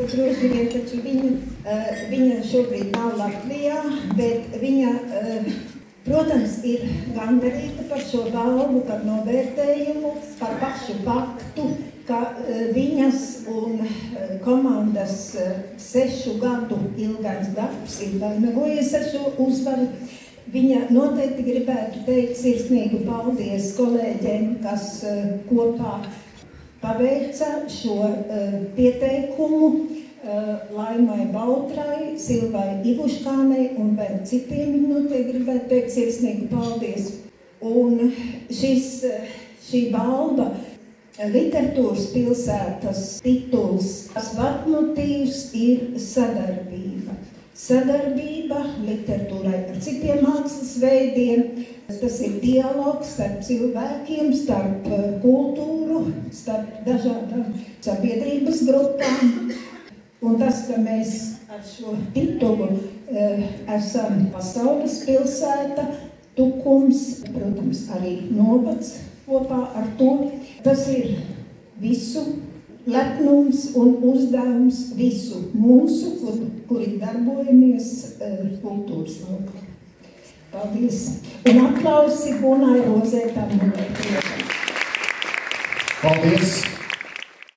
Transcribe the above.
ka droši vien, taču viņa šobrīd nav Latvijā, bet viņa, protams, ir gandarīta par šo balvu, par novērtējumu, par pašu faktu, ka viņas un komandas 6 gadu ilgais darbs ir vainagojies ar šo uzvaru. Viņa noteikti gribētu teikt sirsnīgu paldies kolēģiem, kas kopā paveica šo pieteikumu Laimai Bautrai, Silvai Ivuškānei un vēl citiem. Viņa noteikti gribētu teikt sirsnīgu paldies. Un šī balva, literatūras pilsētas tituls, vadmotīvs ir sadarbība. Sadarbība literatūrai ar citiem mākslas veidiem. Tas ir dialogs starp cilvēkiem, starp kultūru, starp dažādām sabiedrības grupām. Un tas, ka mēs ar šo titulu esam pasaules pilsēta, Tukums, protams, arī novads kopā ar to, tas ir visu lepnums un uzdevums visu mūsu, kuri darbojamies kultūras laukā. Paldies! Un aplausi Gunai Rozē Tamulai. Paldies!